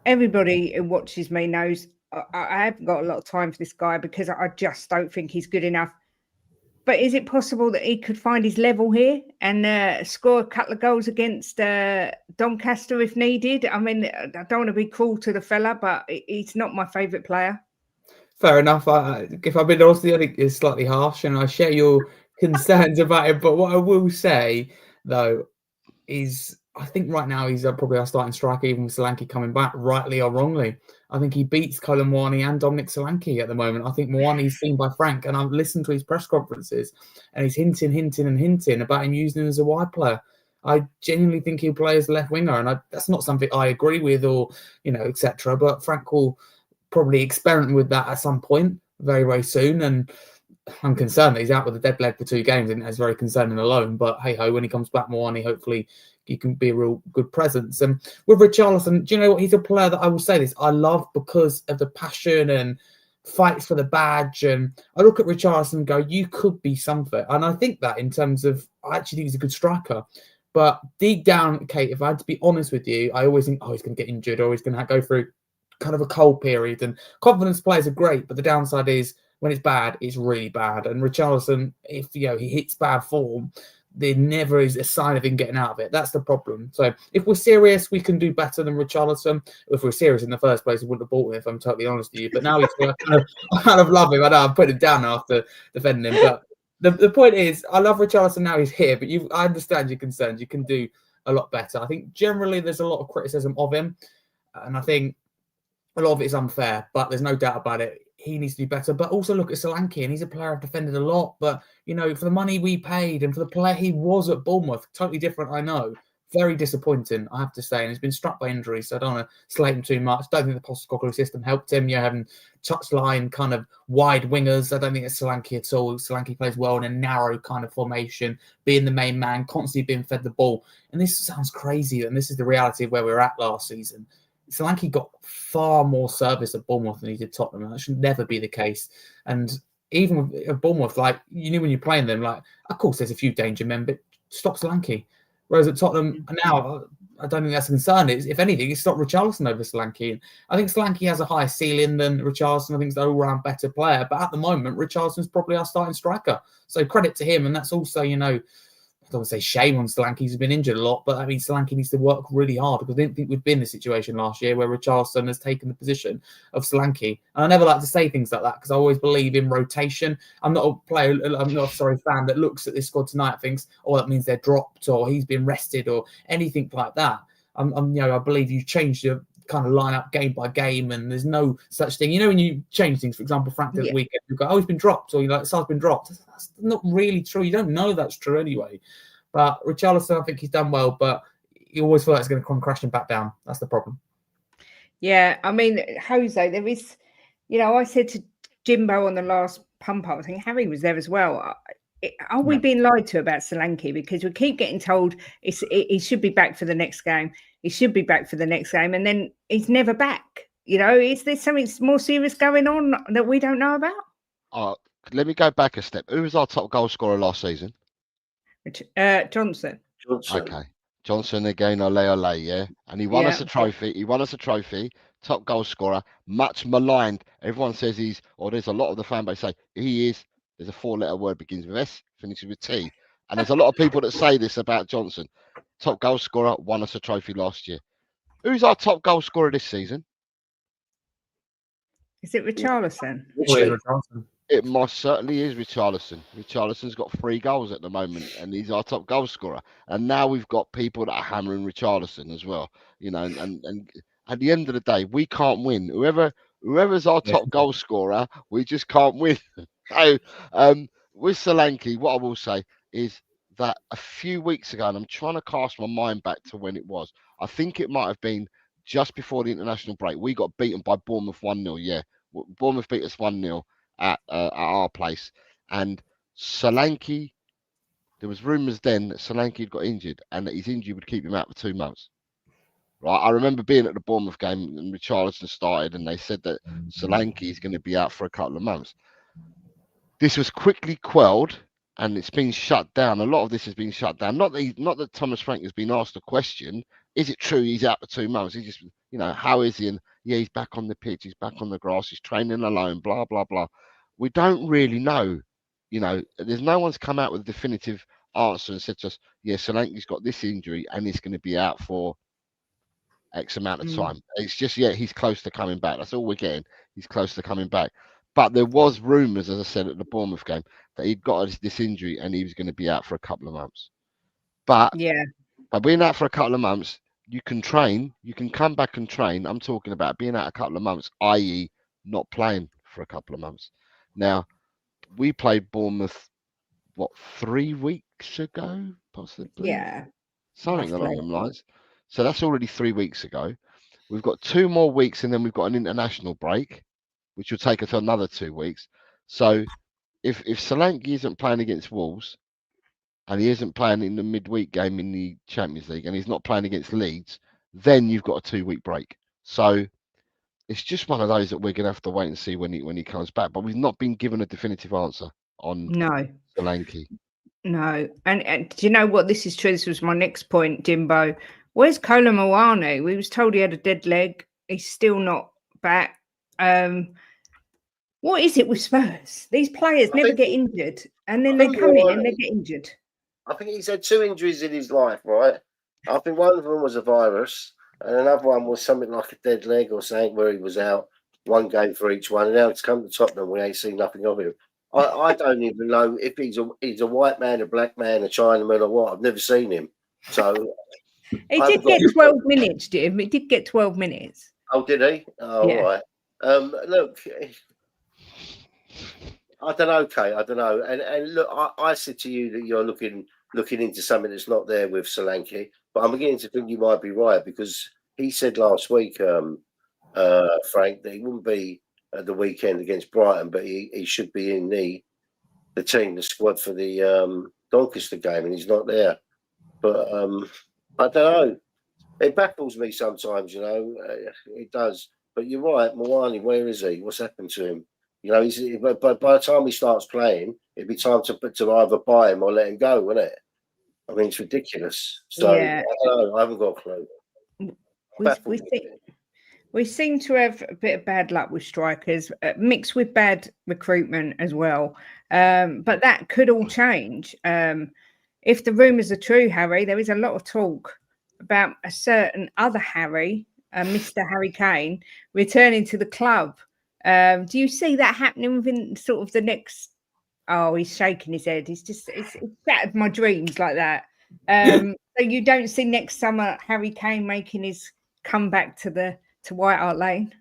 everybody who watches me knows I haven't got a lot of time for this guy because I just don't think he's good enough. But is it possible that he could find his level here and score a couple of goals against Doncaster if needed? I mean, I don't want to be cruel to the fella, but he's not my favourite player. Fair enough. If I've been honest, I think it's slightly harsh, and I share your concerns about it. But what I will say, though, is I think right now he's probably our starting striker, even with Solanke coming back, rightly or wrongly. I think he beats Colin Moani and Dominic Solanke at the moment. I think Moani's seen by Frank, and I've listened to his press conferences, and he's hinting about him using him as a wide player. I genuinely think he'll play as a left winger, and that's not something I agree with, or etc. But Frank will probably experiment with that at some point very, very soon. And I'm concerned that he's out with a dead leg for 2 games, and that's very concerning alone. But hey ho, when he comes back more, hopefully he can be a real good presence. And with Richarlison, do you know what? He's a player that I will say this I love because of the passion and fights for the badge. And I look at Richarlison and go, you could be something. And I think that in terms of, I actually think he's a good striker. But deep down, Kate, if I had to be honest with you, I always think, he's going to get injured, or he's going to go through kind of a cold period. And confidence players are great, but the downside is when it's bad, it's really bad. And Richarlison, if he hits bad form, there never is a sign of him getting out of it. That's the problem. So if we're serious, we can do better than Richarlison. If we're serious in the first place, I wouldn't have bought him, if I'm totally honest with you. But now I kind of love him. I know I'm putting him down after defending him. But the point is, I love Richarlison now he's here. But I understand your concerns. You can do a lot better. I think generally there's a lot of criticism of him. And I think a lot of it is unfair, but there's no doubt about it. He needs to do better. But also look at Solanke, and he's a player I've defended a lot. But, for the money we paid and for the player he was at Bournemouth, totally different, I know. Very disappointing, I have to say. And he's been struck by injury, so I don't want to slate him too much. Don't think the Postecoglou system helped him. Having touchline kind of wide wingers. I don't think it's Solanke at all. Solanke plays well in a narrow kind of formation, being the main man, constantly being fed the ball. And this sounds crazy, and this is the reality of where we were at last season. Solanke got far more service at Bournemouth than he did Tottenham. That should never be the case. And even with Bournemouth, when you're playing them, of course there's a few danger men, but stop Solanke. Whereas at Tottenham now, I don't think that's a concern. If anything, it's stopped Richarlison over Solanke. And I think Solanke has a higher ceiling than Richarlison. I think he's an all-round better player. But at the moment, Richarlison's probably our starting striker. So credit to him. And that's also, I don't want to say shame on Solanke. He's been injured a lot, but I mean, Solanke needs to work really hard, because I didn't think we'd be in this situation last year where Richarlison has taken the position of Solanke. And I never like to say things like that because I always believe in rotation. I'm not a fan that looks at this squad tonight and thinks, that means they're dropped or he's been rested or anything like that. I believe you change your kind of lineup game by game, and there's no such thing. When you change things, for example, Frank did the weekend, you go, he's been dropped, or Sar's been dropped. That's not really true. You don't know that's true anyway. But Richarlison, I think he's done well, but you always feel like it's going to come crashing back down. That's the problem. Yeah, I mean, Jose, there is, I said to Jimbo on the last pump up, I think Harry was there as well. Are we being lied to about Solanke? Because we keep getting told he should be back for the next game. He should be back for the next game. And then he's never back. Is there something more serious going on that we don't know about? Let me go back a step. Who was our top goal scorer last season? Johnson. Johnson. Okay. Johnson again, ole, yeah. And he won us a trophy. He won us a trophy. Top goal scorer. Much maligned. Everyone says there's a lot of the fan base say he is. There's a 4-letter word begins with S, finishes with T. And there's a lot of people that say this about Johnson. Top goal scorer, won us a trophy last year. Who's our top goal scorer this season? Is it Richarlison? It most certainly is Richarlison. Richarlison's got 3 goals at the moment, and he's our top goal scorer. And now we've got people that are hammering Richarlison as well. And at the end of the day, we can't win. Whoever's our top goal scorer, we just can't win. So with Solanke, what I will say is that a few weeks ago, and I'm trying to cast my mind back to when it was, I think it might have been just before the international break, we got beaten by Bournemouth 1-0. Yeah, Bournemouth beat us 1-0 at our place. And Solanke, there was rumours then that Solanke had got injured and that his injury would keep him out for 2 months. Right, I remember being at the Bournemouth game and Richarlison started, and they said that Solanke is going to be out for a couple of months. This was quickly quelled, and it's been shut down. A lot of this has been shut down. Not that Thomas Frank has been asked a question. Is it true he's out for 2 months? He just, how is he? And yeah, he's back on the pitch. He's back on the grass. He's training alone. Blah blah blah. We don't really know. There's no one's come out with a definitive answer and said to us, yeah, Solanke's got this injury and he's going to be out for X amount of time. It's just, he's close to coming back. That's all we're getting. He's close to coming back. But there was rumours, as I said at the Bournemouth game, that he'd got this injury and he was going to be out for a couple of months. But Yeah. by being out for a couple of months, you can train, you can come back and train. I'm talking about being out a couple of months, i.e., not playing for a couple of months. Now, we played Bournemouth, 3 weeks ago, possibly? Yeah. Something along roughly. them lines. So that's already 3 weeks ago. We've got 2 more weeks and then we've got an international break, which will take us another 2 weeks. So if Solanke isn't playing against Wolves and he isn't playing in the midweek game in the Champions League and he's not playing against Leeds, then you've got a 2-week break. So it's just one of those that we're going to have to wait and see when he comes back. But we've not been given a definitive answer on No. Solanke. No. And do you know what? This is true. This was my next point, Jimbo. Where's Kolo Muani? We was told he had a dead leg. He's still not back. What is it with Spurs? These players never get injured, and then they come in and they get injured. I think he's had 2 injuries in his life, right? I think one of them was a virus, and another one was something like a dead leg or something where he was out 1 game for each one. And now it's come to Tottenham, we ain't seen nothing of him. I don't even know if he's a white man, a black man, a Chinaman, or what. I've never seen him. So he did get 12 minutes, Jim. He did get 12 minutes. Oh, did he? Oh, yeah. All right. Look, I don't know, Kate. I don't know. And look, I said to you that you're looking into something that's not there with Solanke, but I'm beginning to think you might be right because he said last week, Frank, that he wouldn't be at the weekend against Brighton, but he should be in the squad for the Doncaster game, and he's not there. But I don't know. It baffles me sometimes, you know. It does. But you're right, Muani. Where is he? What's happened to him? You know, by the time he starts playing, it'd be time to either buy him or let him go, wouldn't it? I mean, it's ridiculous. So yeah. I don't know. I haven't got a clue. We seem to have a bit of bad luck with strikers, mixed with bad recruitment as well. But that could all change. If the rumours are true, Harry, there is a lot of talk about a certain other Harry, Mr. Harry Kane, returning to the club. Do you see that happening within sort of the next? Oh, he's shaking his head. It's shattered my dreams like that. So you don't see next summer Harry Kane making his comeback to White Hart Lane?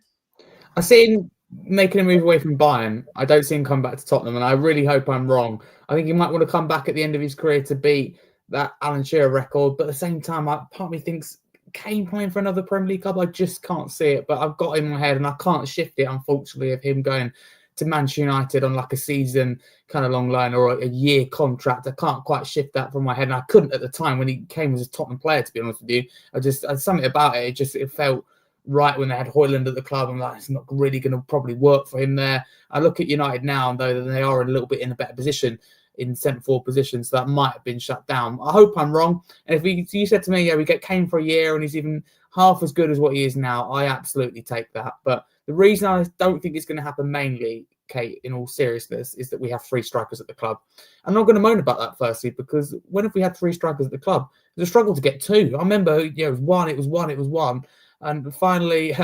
I see him making a move away from Bayern. I don't see him come back to Tottenham, and I really hope I'm wrong. I think he might want to come back at the end of his career to beat that Alan Shearer record, but at the same time, part of me thinks Kane playing for another Premier League club, I just can't see it. But I've got him in my head, and I can't shift it, unfortunately, of him going to Manchester United on like a season kind of long loan or a year contract. I can't quite shift that from my head, and I couldn't at the time when he came as a Tottenham player, to be honest with you. Something about it, it felt right when they had Højlund at the club. I'm like, it's not really going to probably work for him there. I look at United now, and though they are a little bit in a better position in centre-forward positions, so that might have been shut down. I hope I'm wrong. And if you said to me, yeah, we get Kane for a year and he's even half as good as what he is now, I absolutely take that. But the reason I don't think it's going to happen mainly, Kate, in all seriousness, is that we have 3 strikers at the club. I'm not going to moan about that, firstly, because when have we had 3 strikers at the club? It was a struggle to get 2. I remember, it was one. And finally,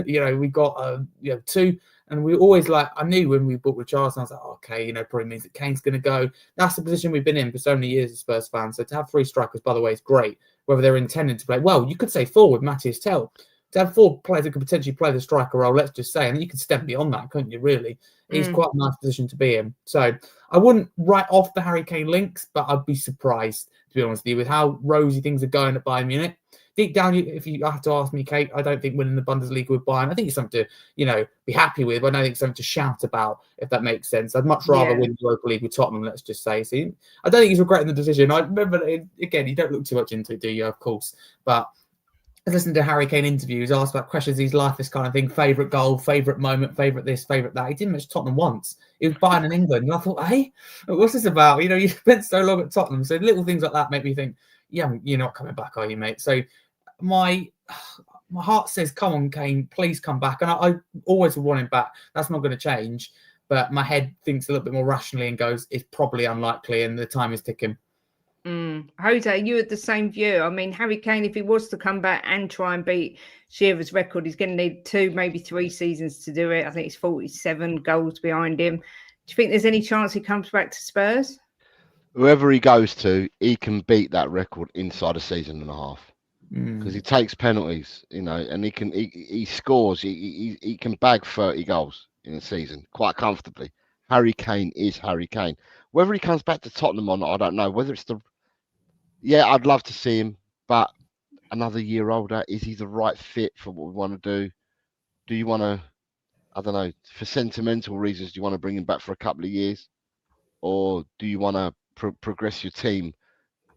we got 2. And we always I knew when we bought Richarlison, I was like, okay, probably means that Kane's going to go. That's the position we've been in for so many years as Spurs fans. So to have 3 strikers, by the way, is great. Whether they're intended to play, well, you could say 4 with Matthias Tell. To have 4 players that could potentially play the striker role, let's just say, and you could step beyond that, couldn't you, really? It's quite a nice position to be in. So I wouldn't write off the Harry Kane links, but I'd be surprised, to be honest with you, with how rosy things are going at Bayern Munich. Deep down, if you have to ask me, Kate, I don't think winning the Bundesliga with Bayern, I think it's something to, be happy with, but I don't think it's something to shout about, if that makes sense. I'd much rather win the Europa League with Tottenham, let's just say. So I don't think he's regretting the decision. I remember, again, you don't look too much into it, do you? Of course. But I was listening to Harry Kane interviews, asked about questions of his life, this kind of thing, favourite goal, favourite moment, favourite this, favourite that. He didn't mention Tottenham once. He was Bayern in England. And I thought, hey, what's this about? You spent so long at Tottenham. So little things like that make me think, yeah, you're not coming back, are you, mate? So my heart says, come on, Kane, please come back. And I always want him back. That's not going to change. But my head thinks a little bit more rationally and goes, it's probably unlikely and the time is ticking. Jose, you had the same view. I mean, Harry Kane, if he was to come back and try and beat Shearer's record, he's going to need 2, maybe 3 seasons to do it. I think it's 47 goals behind him. Do you think there's any chance he comes back to Spurs? Whoever he goes to, he can beat that record inside a season and a half. Because he takes penalties, you know, and he scores. He can bag 30 goals in a season quite comfortably. Harry Kane is Harry Kane. Whether he comes back to Tottenham or not, I don't know. Whether it's I'd love to see him, but another year older, is he the right fit for what we want to do? Do you want to, I don't know, for sentimental reasons, do you want to bring him back for a couple of years, or do you want to progress your team?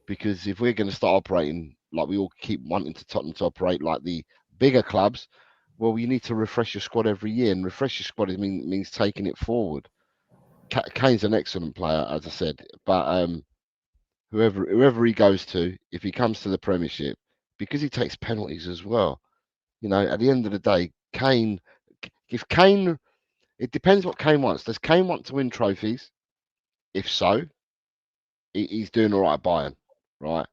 Because if we're going to start operating like we all keep wanting to Tottenham to operate like the bigger clubs, well, you need to refresh your squad every year, and refresh your squad means taking it forward. Kane's an excellent player, as I said, but whoever he goes to, if he comes to the Premiership, because he takes penalties as well, you know, at the end of the day, it depends what Kane wants. Does Kane want to win trophies? If so, he's doing all right at Bayern, right?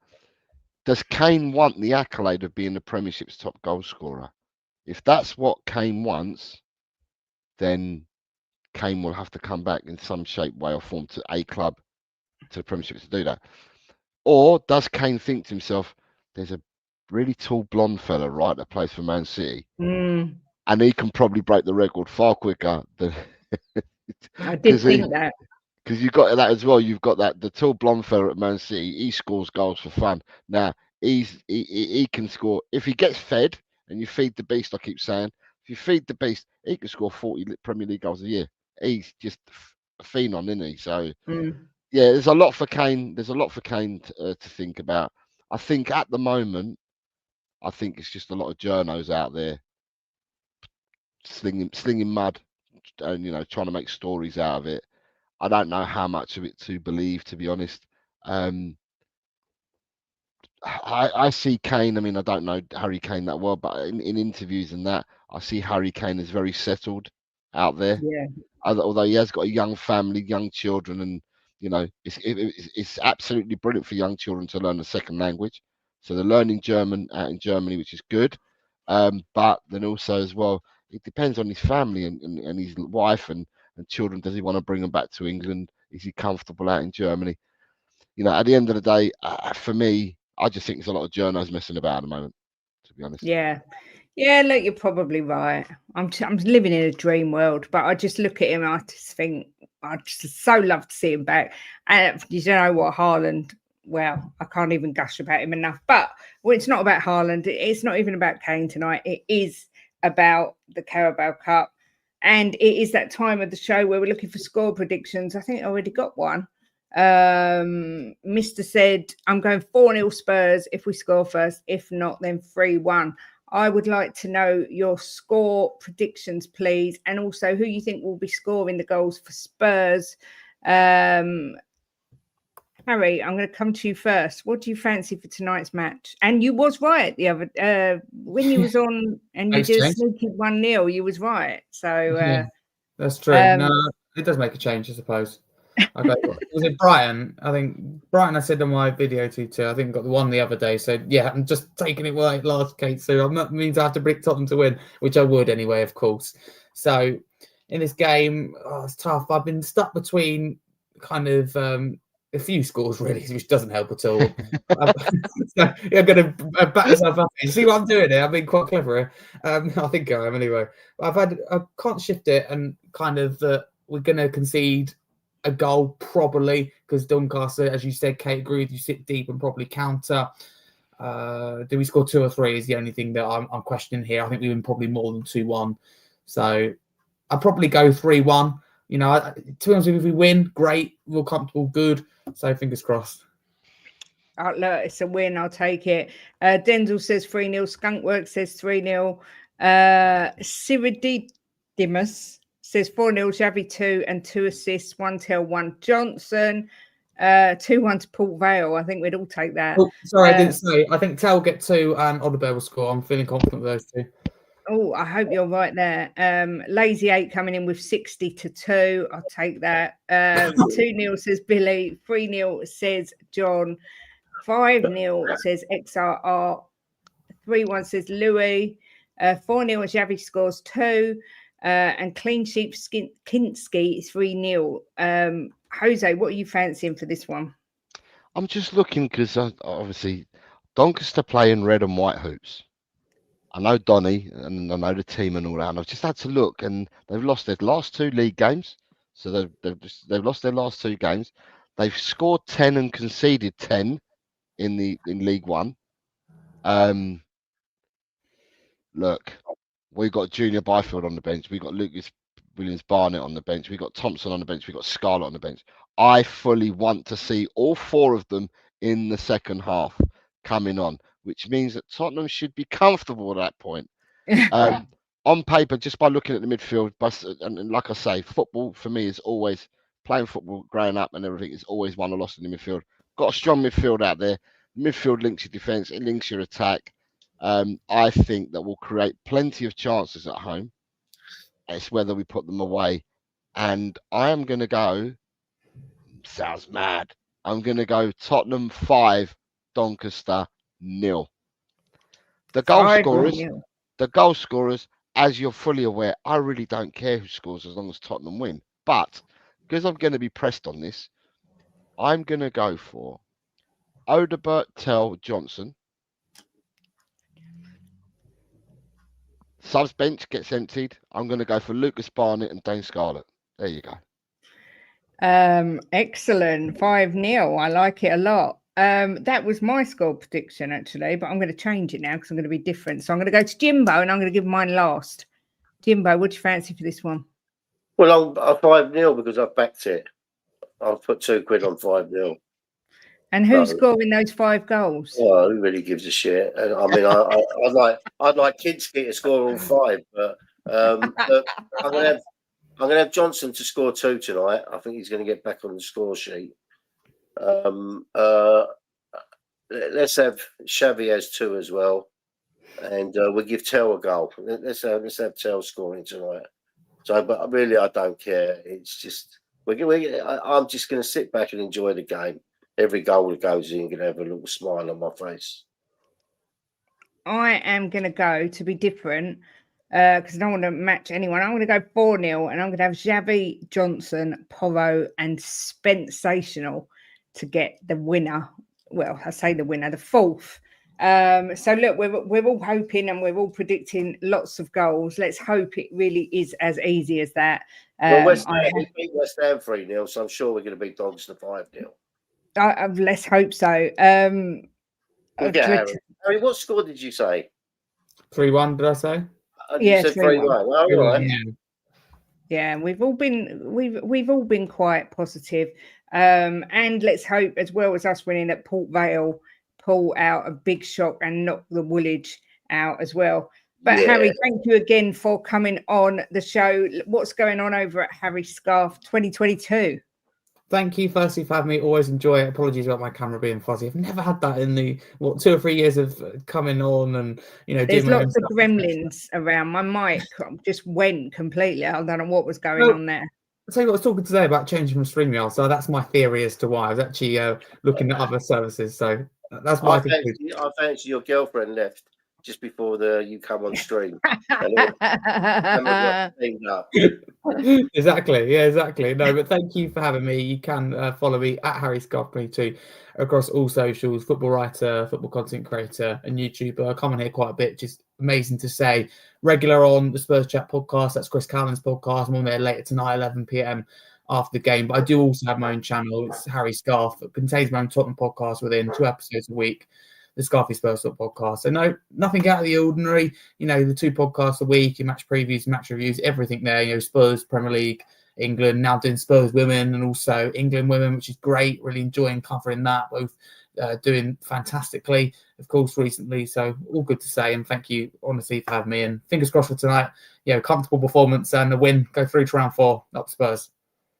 Does Kane want the accolade of being the Premiership's top goal scorer? If that's what Kane wants, then Kane will have to come back in some shape, way, or form to a club, to the Premiership to do that. Or does Kane think to himself, there's a really tall blonde fella, right, that plays for Man City, and he can probably break the record far quicker than. I did think that. Because you've got that as well. You've got the tall blonde fella at Man City. He scores goals for fun. Now he can score if he gets fed, and you feed the beast. I keep saying, if you feed the beast, he can score 40 Premier League goals a year. He's just a phenom, isn't he? So yeah, there's a lot for Kane. There's a lot for Kane to think about. I think at the moment, I think it's just a lot of journos out there slinging mud, and trying to make stories out of it. I don't know how much of it to believe, to be honest. I see Kane. I mean, I don't know Harry Kane that well, but in interviews and that, I see Harry Kane as very settled out there. Yeah. Although he has got a young family, young children, and it's absolutely brilliant for young children to learn a second language. So they're learning German out in Germany, which is good. But then also as well, it depends on his family and his wife and children. Does he want to bring them back to England? Is he comfortable out in Germany? At the end of the day, for me, I just think there's a lot of journos messing about at the moment, to be honest. Yeah. Look, you're probably right. I'm living in a dream world, but I just look at him and I just think I just so love to see him back. And you know what, Haaland, well, I can't even gush about him enough. But it's not about Haaland. It's not even about Kane tonight. It is about the Carabao Cup. And it is that time of the show where we're looking for score predictions. I think I already got one. Mr. said, I'm going 4-0 Spurs if we score first. If not, then 3-1. I would like to know your score predictions, please, and also who you think will be scoring the goals for Spurs. Harry, I'm going to come to you first. What do you fancy for tonight's match? And you was right the other when you was on and you did a sneaky 1-0. You was right. So that's true. No, it does make a change, I suppose. Okay, was it Brighton? I think Brighton. I said on my video too. I think got the one the other day. So yeah, I'm just taking it right last, Kate. So that means I have to predict Tottenham to win, which I would anyway, of course. So in this game, it's tough. I've been stuck between kind of a few scores really, which doesn't help at all. So I'm going to back myself up. You see what I'm doing here? I've been quite clever. I think I am anyway. I can't shift it and kind of we're going to concede a goal probably because Doncaster, as you said, Kate, agree with you, sit deep and probably counter. Do we score 2 or 3 is the only thing that I'm questioning here. I think we win probably more than 2-1. So I'd probably go 3-1. To be honest, if we win, great, real comfortable, good. So fingers crossed. Look, it's a win. I'll take it. Denzel says 3-0. Skunkwork says 3-0. Cyrodidimus says 4-0, Xavi 2 and 2 assists, 1 Tell, 1 Johnson, 2-1 to Port Vale. I think we'd all take that. Oh, sorry, I didn't say. I think Tell get 2 and Odebear will score. I'm feeling confident with those 2. Oh, I hope you're right there. Lazy 8 coming in with 60-2. I'll take that. 2-0 says Billy. 3-0 says John. 5-0 says XRR. 3-1 says Louis. 4-0 Xavi scores 2. And clean sheep Kinski 3-0. Jose, what are you fancying for this one? I'm just looking because obviously Doncaster play in red and white hoops. I know Donny and I know the team and all that. And I've just had to look, and they've lost their last 2 league games. So they've lost their last 2 games. They've scored 10 and conceded 10 in League One. Look, we got Junior Byfield on the bench. We got Lucas Williams-Barnett on the bench. We got Thompson on the bench. We got Scarlett on the bench. I fully want to see all 4 of them in the second half coming on, which means that Tottenham should be comfortable at that point. On paper, just by looking at the midfield, and like I say, football for me is always playing football, growing up and everything is always won or lost in the midfield. Got a strong midfield out there. Midfield links your defence, it links your attack. I think that will create plenty of chances at home. It's whether we put them away. And I am going to go, sounds mad, I'm going to go Tottenham 5, Doncaster 0. The goal scorers, as you're fully aware, I really don't care who scores as long as Tottenham win. But because I'm going to be pressed on this, I'm going to go for Odobert Tell Johnson. Subs bench gets emptied. I'm going to go for Lucas Barnett and Dane Scarlett. There you go. Excellent. 5-0. I like it a lot. That was my score prediction, actually, but I'm going to change it now because I'm going to be different. So I'm going to go to Jimbo and I'm going to give mine last. Jimbo, what do you fancy for this one? Well, I'm 5-0 because I've backed it. I'll put £2 on 5-0. And who's scoring those 5 goals? Well, who really gives a shit? And I mean, I'd like Kinski to score all 5, but I'm gonna have Johnson to score 2 tonight. I think he's going to get back on the score sheet. Let's have Xavi has 2 as well, and we'll give Tell a goal. Let's have Tell scoring tonight. So, but really, I don't care. It's just I'm just going to sit back and enjoy the game. Every goal that goes in, going to have a little smile on my face. I am going to go to be different because I don't want to match anyone. I'm going to go 4-0 and I'm going to have Xavi, Johnson, Porro and Spensational to get the winner. Well, I say the winner, the 4th. So look, we're all hoping and we're all predicting lots of goals. Let's hope it really is as easy as that. Well, West Ham 3-0, so I'm sure we're going to beat Doncaster 5-0. Let's hope so. Harry, what score did you say? 3-1, did I say? Yeah, 3-1. Oh, all right. Yeah, we've all been quite positive. And let's hope, as well as us winning, that Port Vale pull out a big shock and knock the Woolwich out as well. But yeah. Harry, thank you again for coming on the show. What's going on over at Harry Scarf 2022? Thank you, firstly, for having me. Always enjoy it. Apologies about my camera being fuzzy. I've never had that in the 2 or 3 years of coming on and There's lots of gremlins around. My mic just went completely. I don't know what was going on there. I'll tell you what, I was talking today about changing from StreamYard, so that's my theory as to why. I was actually looking at other services, so that's my conclusion. I fancy your girlfriend left just before you come on stream. Exactly. No, but thank you for having me. You can follow me at Harry Scarf22 across all socials, football writer, football content creator, and YouTuber. I come on here quite a bit, just amazing to say. Regular on the Spurs Chat podcast, that's Chris Callan's podcast. I'm on there later tonight, 11 p.m. after the game. But I do also have my own channel. It's Harry Scarf. It contains my own Tottenham podcast within 2 episodes a week. The Scarfy Spurs podcast. So no, nothing out of the ordinary. The 2 podcasts a week, your match previews, match reviews, everything there. Spurs, Premier League, England, now doing Spurs women and also England women, which is great. Really enjoying covering that. Both doing fantastically, of course, recently. So all good to say. And thank you, honestly, for having me. And fingers crossed for tonight. Comfortable performance and a win. Go through to round 4. Up Spurs.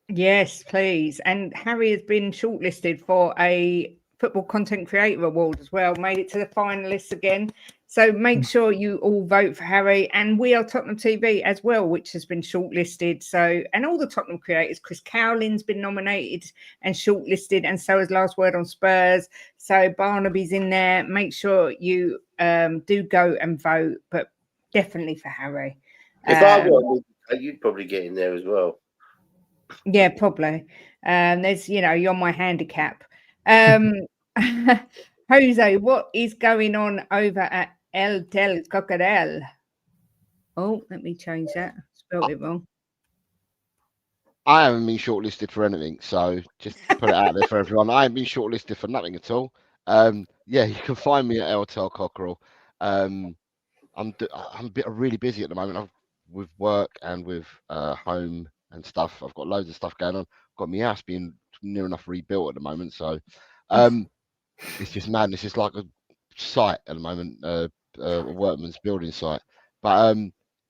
Yes, please. And Harry has been shortlisted for a Football Content Creator Award as well. Made it to the finalists again. So make sure you all vote for Harry, and We Are Tottenham TV as well, which has been shortlisted. So, and all the Tottenham creators, Chris Cowling's been nominated and shortlisted, and so is Last Word on Spurs. So Barnaby's in there. Make sure you do go and vote, but definitely for Harry. If I won, you'd probably get in there as well. Yeah, probably. There's, you're my handicap. Jose, what is going on over at El Del Coquerel? Oh, let me change that. Spelled it wrong. I haven't been shortlisted for anything, so just to put it out there for everyone. I haven't been shortlisted for nothing at all. Yeah, you can find me at El Del Coquerel. I'm really busy at the moment. With work and with home and stuff. I've got loads of stuff going on. I've got my house being near enough rebuilt at the moment, so it's just madness. It's like a site at the moment, a workman's building site. But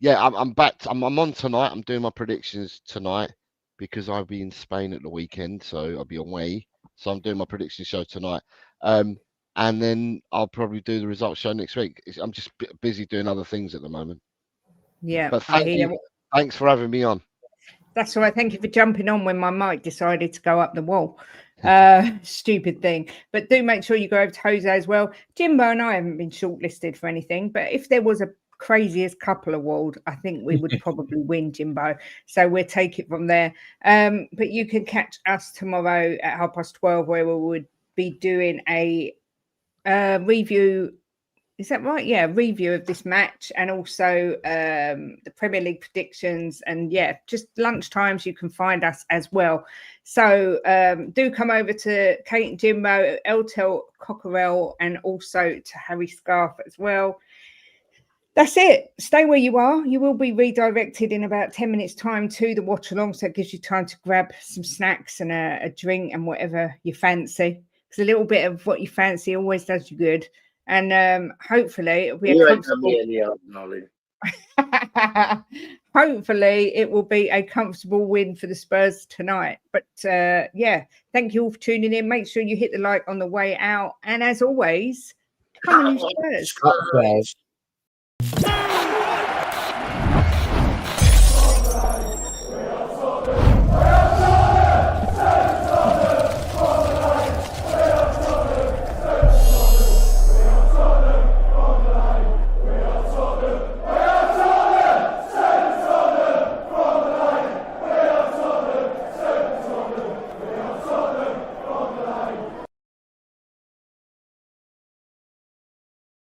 yeah, I'm back. I'm on tonight. I'm doing my predictions tonight because I'll be in Spain at the weekend, so I'll be away. So I'm doing my prediction show tonight. And then I'll probably do the results show next week. I'm just busy doing other things at the moment. Yeah, but thank you. Thanks for having me on. That's all right. Thank you for jumping on when my mic decided to go up the wall. Stupid thing. But do make sure you go over to Jose as well. Jimbo and I haven't been shortlisted for anything, but if there was a craziest couple award, I think we would probably win, Jimbo. So we'll take it from there. But you can catch us tomorrow at 12:30, where we would be doing a review. Is that right? Yeah, review of this match, and also the Premier League predictions, and yeah, just lunchtimes you can find us as well. So do come over to Kate and Jimbo, El Del Coquerel, and also to Harry Scarf as well. That's it. Stay where you are. You will be redirected in about 10 minutes time to the watch along, so it gives you time to grab some snacks and a drink and whatever you fancy, because a little bit of what you fancy always does you good. And hopefully it'll be hopefully it will be a comfortable win for the Spurs tonight. But yeah, thank you all for tuning in. Make sure you hit the like on the way out, and as always, come on, you Spurs.